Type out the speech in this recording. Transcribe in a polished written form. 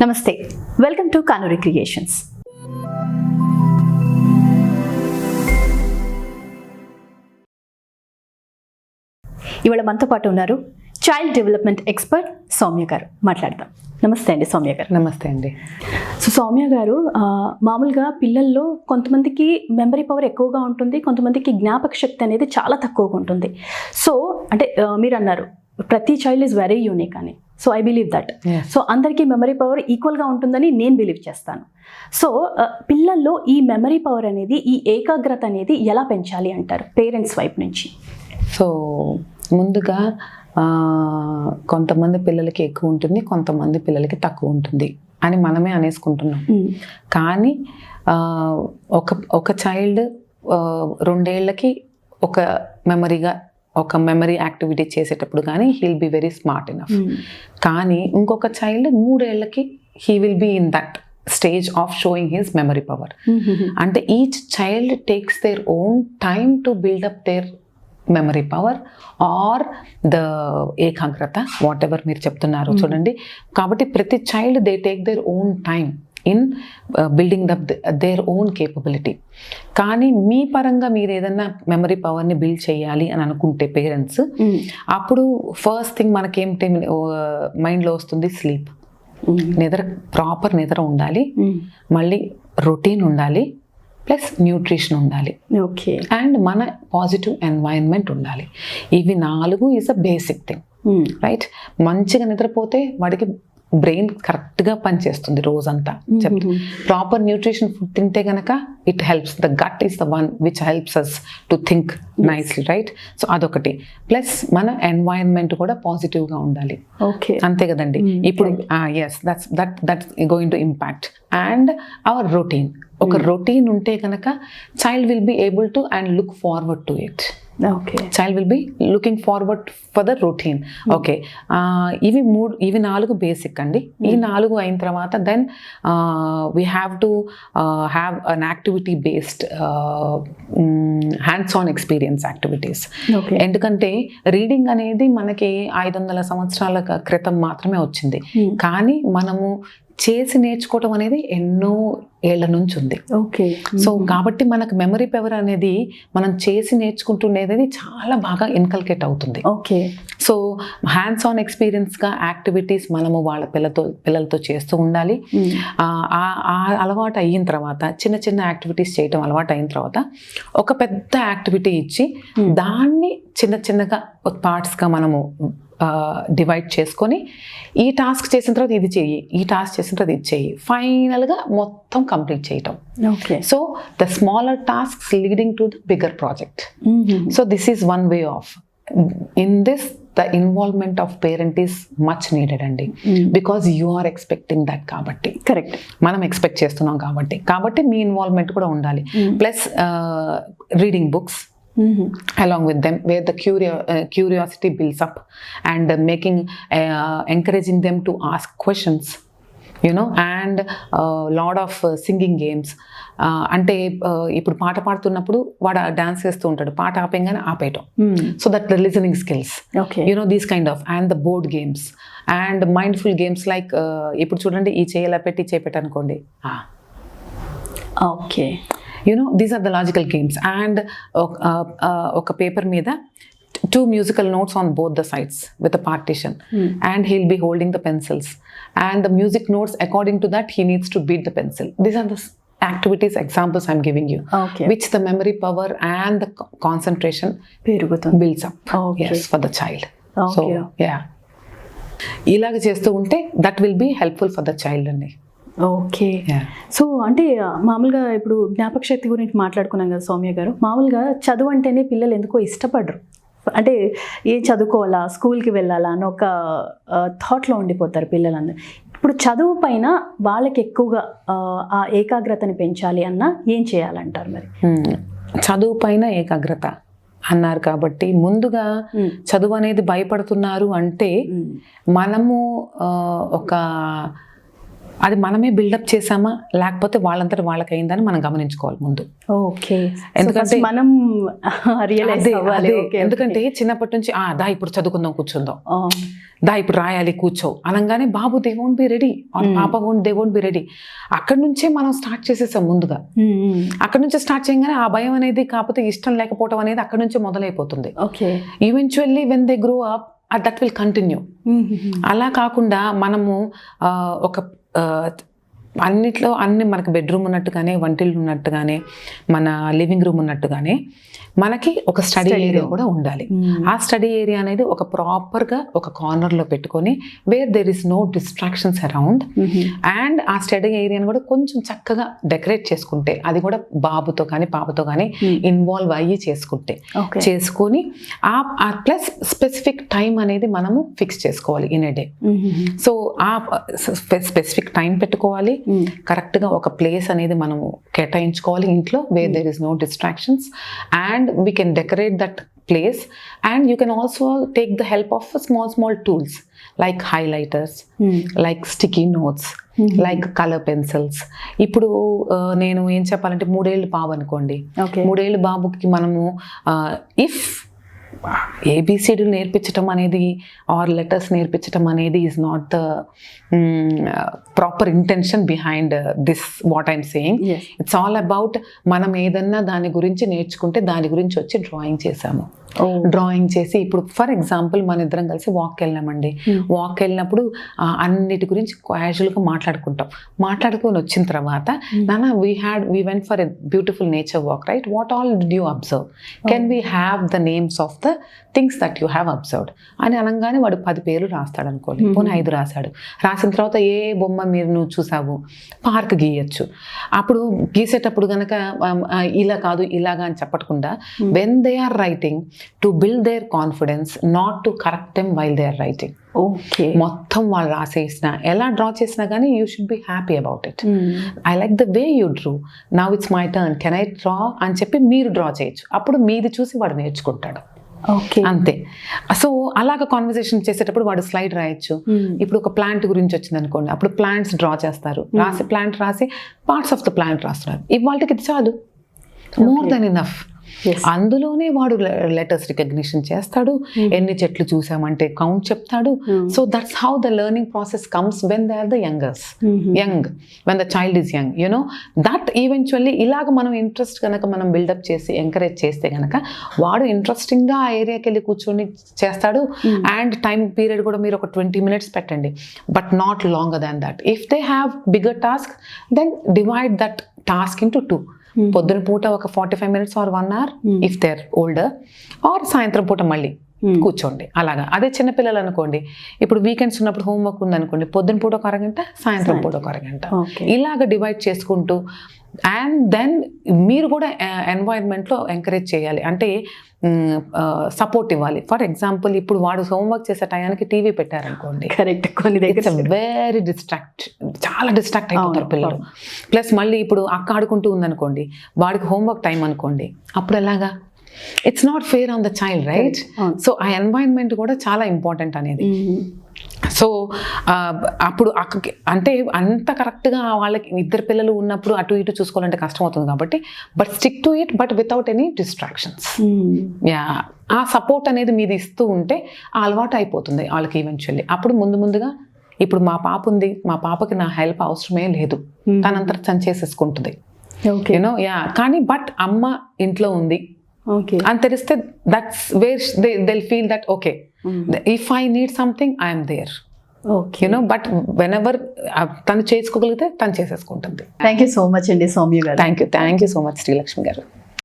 నమస్తే, welcome to Kanuri creations. ఇవాళ మనతో పాటు ఉన్నారు చైల్డ్ డెవలప్మెంట్ ఎక్స్పర్ట్ సౌమ్య గారు. మాట్లాడదాం. నమస్తే అండి సౌమ్య గారు. నమస్తే అండి. సో సౌమ్య గారు, మామూలుగా పిల్లల్లో కొంతమందికి మెమరీ పవర్ ఎక్కువగా ఉంటుంది, కొంతమందికి జ్ఞాపక శక్తి అనేది చాలా తక్కువగా ఉంటుంది. సో అంటే మీరు అన్నారు ప్రతి చైల్డ్ ఈజ్ వెరీ యూనిక్ అని. So I believe that. So అందరికీ మెమరీ పవర్ ఈక్వల్గా ఉంటుందని నేను బిలీవ్ చేస్తాను. సో పిల్లల్లో ఈ మెమరీ పవర్ అనేది, ఈ ఏకాగ్రత అనేది ఎలా పెంచాలి అంటారు పేరెంట్స్ వైపు నుంచి? సో ముందుగా కొంతమంది పిల్లలకి ఎక్కువ ఉంటుంది, కొంతమంది పిల్లలకి తక్కువ ఉంటుంది అని మనమే అనేసుకుంటున్నాం. కానీ ఒక చైల్డ్ 2 ఏళ్ళకి ఒక మెమరీ యాక్టివిటీ చేసేటప్పుడు కానీ he'll be very smart enough. కానీ ఇంకొక చైల్డ్ 3 ఏళ్ళకి he will be in that stage of showing his memory power. అంటే each child takes their own time to build up their memory power or the ఏకాగ్రత, whatever మీరు చెప్తున్నారు చూడండి. కాబట్టి ప్రతి child they take their own time in building up their own capability. కానీ మీ పరంగా మీరు ఏదైనా మెమరీ పవర్ని బిల్డ్ చేయాలి అని అనుకుంటే పేరెంట్స్, అప్పుడు ఫస్ట్ థింగ్ మనకేమిటి మైండ్లో వస్తుంది? స్లీప్. ప్రాపర్ నిద్ర ఉండాలి, మళ్ళీ రొటీన్ ఉండాలి, ప్లస్ న్యూట్రిషన్ ఉండాలి, ఓకే, అండ్ మన పాజిటివ్ ఎన్వైరన్మెంట్ ఉండాలి. ఇవి 4 is a basic thing, right? మంచిగా నిద్రపోతే వాడికి బ్రెయిన్ కరెక్ట్గా పనిచేస్తుంది రోజంతా. ప్రాపర్ న్యూట్రిషన్ ఫుడ్ తింటే కనుక it helps. The gut is the one which helps us to think nicely, right? So అదొకటి. ప్లస్ మన ఎన్వైరన్మెంట్ కూడా పాజిటివ్గా ఉండాలి, ఓకే, అంతే కదండి. ఇప్పుడు yes, that's going to impact. And our routine, ఒక రొటీన్ ఉంటే కనుక child will be able to and look forward to it. Okay, child will be looking forward for the routine. Okay, ఇవి 4 బేసిక్ అండి. ఈ 4 అయిన తర్వాత then we have to have an activity based hands on experience activities. ఎందుకంటే reading అనేది మనకి 500 సంవత్సరాల క్రితం మాత్రమే వచ్చింది. కానీ మనము చేసి నేర్చుకోవటం అనేది ఎన్నో ఏళ్ల నుంచి ఉంది. ఓకే, సో కాబట్టి మనకు మెమరీ పవర్ అనేది మనం చేసి నేర్చుకుంటున్నది చాలా బాగా ఇన్కల్కేట్ అవుతుంది. ఓకే, సో హ్యాండ్స్ ఆన్ ఎక్స్పీరియన్స్గా యాక్టివిటీస్ మనము వాళ్ళ పిల్లలతో చేస్తూ ఉండాలి. అలవాటు అయిన తర్వాత చిన్న చిన్న యాక్టివిటీస్ చేయటం అలవాటు అయిన తర్వాత ఒక పెద్ద యాక్టివిటీ ఇచ్చి దాన్ని చిన్న చిన్నగా పార్ట్స్గా మనము డివైడ్ చేసుకొని, ఈ టాస్క్ చేసిన తర్వాత ఇది చెయ్యి, ఈ టాస్క్ చేసిన తర్వాత ఇది చెయ్యి, ఫైనల్గా మొత్తం కంప్లీట్ చేయటం. Okay, so the smaller tasks leading to the bigger project. So this is one way of. In this the involvement of parent is much needed అండి, because you are expecting that. కాబట్టి correct, మనం expect చేస్తున్నాం కాబట్టి మీ involvement కూడా ఉండాలి. Plus reading books along with them, where the curiosity builds up, and encouraging them to ask questions, and lot of singing games. అంటే ఇప్పుడు పాట పాడుతున్నప్పుడు వాడు డాన్స్ చేస్తూ ఉంటాడు, పాట ఆపేయంగానే ఆపేయటం. So that the listening skills, these kind of. And the board games and mindful games like, ఇప్పుడు చూడండి, ఈ చేయాల పెట్టి చేపెట్టనుకోండి, okay, these are the logical games. And oka paper meeda 2 musical notes on both the sides with a partition, and he'll be holding the pencils, and the music notes, according to that he needs to beat the pencil. These are the activities, examples I'm giving you, okay, which the memory power and the concentration builds up. Okay. Yes, for the child. Okay. So yeah, ilaga chestu unte that will be helpful for the child andi. Okay, so అంటే మామూలుగా ఇప్పుడు జ్ఞాపక శక్తి గురించి మాట్లాడుకున్నాం కదా సౌమ్య గారు. మామూలుగా చదువు అంటేనే పిల్లలు ఎందుకో ఇష్టపడరు. అంటే ఏం చదువుకోవాలా, స్కూల్కి వెళ్ళాలా అని ఒక థాట్లో ఉండిపోతారు పిల్లలందరూ. ఇప్పుడు చదువు పైన వాళ్ళకి ఎక్కువగా ఆ ఏకాగ్రతని పెంచాలి అన్నా ఏం చేయాలంటారు మరి? చదువు పైన ఏకాగ్రత అన్నారు కాబట్టి, ముందుగా చదువు అనేది భయపడుతున్నారు అంటే మనము ఒక అది మనమే బిల్డప్ చేసామా లేకపోతే వాళ్ళంతటి వాళ్ళకి అయిందని మనం గమనించుకోవాలి ముందు. ఓకే, ఎందుకంటే మనం రియలైజ్ అవ్వాలి. ఎందుకంటే చిన్నప్పటి నుంచి దా ఇప్పుడు చదువుకుందాం కూర్చుందాం, దా ఇప్పుడు రాయాలి కూర్చో అనగానే బాబు they won't be ready or పాప దే వోంట్ బి రెడీ. అక్కడి నుంచే మనం స్టార్ట్ చేసేసాం ముందుగా. అక్కడి నుంచి స్టార్ట్ చేయగానే ఆ భయం అనేది కాకపోతే ఇష్టం లేకపోవడం అనేది అక్కడి నుంచే మొదలైపోతుంది. Okay, eventually when they grow up that will continue. అలా కాకుండా మనము ఒక అన్నిట్లో అన్ని మనకి బెడ్రూమ్ ఉన్నట్టుగానే, వంటిల్లు ఉన్నట్టుగానే, మన లివింగ్ రూమ్ ఉన్నట్టుగానే మనకి ఒక స్టడీ ఏరియా కూడా ఉండాలి. ఆ స్టడీ ఏరియా అనేది ఒక ప్రాపర్గా ఒక కార్నర్లో పెట్టుకొని where there is no distractions around, and ఆ స్టడీ ఏరియాని కూడా కొంచెం చక్కగా డెకరేట్ చేసుకుంటే, అది కూడా బాబుతో కానీ పాపతో కానీ ఇన్వాల్వ్ అయ్యి చేసుకొని ప్లస్ స్పెసిఫిక్ టైం అనేది మనము ఫిక్స్ చేసుకోవాలి ఇన్ ఏ డే. సో ఆ స్పెసిఫిక్ టైం పెట్టుకోవాలి, కరెక్ట్గా ఒక ప్లేస్ అనేది మనము కేటాయించుకోవాలి ఇంట్లో where there is no distractions, and we can decorate that place, and you can also take the help of small tools like highlighters, like sticky notes, like color pencils. ఇప్పుడు నేను ఏం చెప్పాలంటే 3 ఏళ్ళు బాబు అనుకోండి, 3 ఏళ్ళు బాబుకి మనము ఇఫ్ ఏబిసిడి నేర్పించటం అనేది ఆర్ లెటర్స్ నేర్పించటం అనేది is not the proper intention behind this what I'm saying. It's all about మనం ఏదన్నా దాని గురించి నేర్చుకుంటే దాని గురించి వచ్చి డ్రాయింగ్ చేసాము. డ్రాయింగ్ చేసి ఇప్పుడు ఫర్ ఎగ్జాంపుల్ మన ఇద్దరం కలిసి వాక్ వెళ్ళామండి. వాక్ వెళ్ళినప్పుడు అన్నిటి గురించి క్యాజువల్గా మాట్లాడుకొని వచ్చిన తర్వాత నాన్న we went for a beautiful nature walk, right? What all did you observe? Can we have the names of the things that you have observed అని అనగానే వాడు 10 పేర్లు రాస్తాడు అనుకోండి, పోనీ 5 రాశాడు. రాసిన తర్వాత ఏ బొమ్మ నువ్వు చూసావు, పార్క్ గీయచ్చు. అప్పుడు గీసేటప్పుడు కనుక ఇలా కాదు ఇలాగా అని చెప్పకుండా when they are writing to build their confidence, not to correct them while they are writing. Okay, మొత్తం వాళ్ళు రాసేసినా ఎలా డ్రా చేసినా కానీ you should be happy about it. I like the way you drew, now it's my turn, can I draw అని చెప్పి మీరు draw చేయొచ్చు. అప్పుడు మీది చూసి వాడు నేర్చుకుంటాడు. ఓకే, అంతే. సో అలాగ కాన్వర్సేషన్ చేసేటప్పుడు వాడు స్లైడ్ రాయొచ్చు. ఇప్పుడు ఒక ప్లాంట్ గురించి వచ్చింది అనుకోండి, అప్పుడు ప్లాంట్స్ డ్రా చేస్తారు, ప్లాంట్ రాసి పార్ట్స్ ఆఫ్ ద ప్లాంట్ రాస్తున్నారు. ఇవాళకి ఇది చాలు, మోర్ దెన్ ఇనఫ్. అందులోనే వాడు లెటర్స్ రికగ్నిషన్ చేస్తాడు, ఎన్ని చెట్లు చూసామంటే కౌంట్ చెప్తాడు. So that's how the learning process comes when they are the young, when the child is young, you know that eventually. ఇలాగ మనం ఇంట్రెస్ట్ కనుక మనం బిల్డప్ చేసి ఎంకరేజ్ చేస్తే కనుక వాడు ఇంట్రెస్టింగ్గా ఆ ఏరియాకి వెళ్ళి కూర్చొని చేస్తాడు. అండ్ టైం పీరియడ్ కూడా మీరు ఒక 20 minutes పెట్టండి, but not longer than that. If they have bigger task then divide that task into 2. పొద్దున పూట ఒక 45 minutes or 1 hour if they are older, or సాయంత్రం పూట మళ్ళీ కూర్చోండి. అలాగా అదే చిన్నపిల్లలు అనుకోండి, ఇప్పుడు వీకెండ్స్ ఉన్నప్పుడు హోంవర్క్ ఉందనుకోండి, పొద్దున పూట ఒక అరగంట, సాయంత్రం పూట ఒక అరగంట, ఇలాగ డివైడ్ చేసుకుంటూ. అండ్ దెన్ మీరు కూడా ఎన్వైర్న్మెంట్లో ఎంకరేజ్ చేయాలి, అంటే సపోర్ట్ ఇవ్వాలి. ఫర్ ఎగ్జాంపుల్ ఇప్పుడు వాడు హోంవర్క్ చేసే టయానికి టీవీ పెట్టారనుకోండి, కరెక్ట్, కొన్ని దగ్గర వెరీ చాలా డిస్ట్రాక్ట్ అయిపోతారు పిల్లలు. ప్లస్ మళ్ళీ ఇప్పుడు అక్క ఆడుకుంటూ ఉందనుకోండి, వాడికి హోంవర్క్ టైం అనుకోండి, అప్పుడు ఎలాగా? It's not fair on the child, right? So ఆ ఎన్వైరన్మెంట్ కూడా చాలా ఇంపార్టెంట్ అనేది. సో అప్పుడు అక్కకి అంటే అంత కరెక్ట్గా వాళ్ళకి 2 పిల్లలు ఉన్నప్పుడు అటు ఇటు చూసుకోవాలంటే కష్టం అవుతుంది కాబట్టి, but stick to it, but without any distractions. Yeah, ఆ సపోర్ట్ అనేది మీది ఇస్తూ ఉంటే ఆ అలవాటు అయిపోతుంది వాళ్ళకి ఈవెన్చువల్లీ. అప్పుడు ముందుగా ఇప్పుడు మా పాప ఉంది, మా పాపకి నా హెల్ప్ అవసరమే లేదు, తనంతా తను చేసేసుకుంటుంది, యూనో. యా, కానీ బట్ అమ్మ ఇంట్లో ఉంది అని తెలిస్తే that's where they'll feel that okay, if I need something I am there, you know. But whenever తను చేసుకోగలిగితే తను చేసేసుకుంటుంది. థ్యాంక్ యూ సో మచ్ అండి సౌమ్య గారు. Thank you so much Srilakshmi గారు.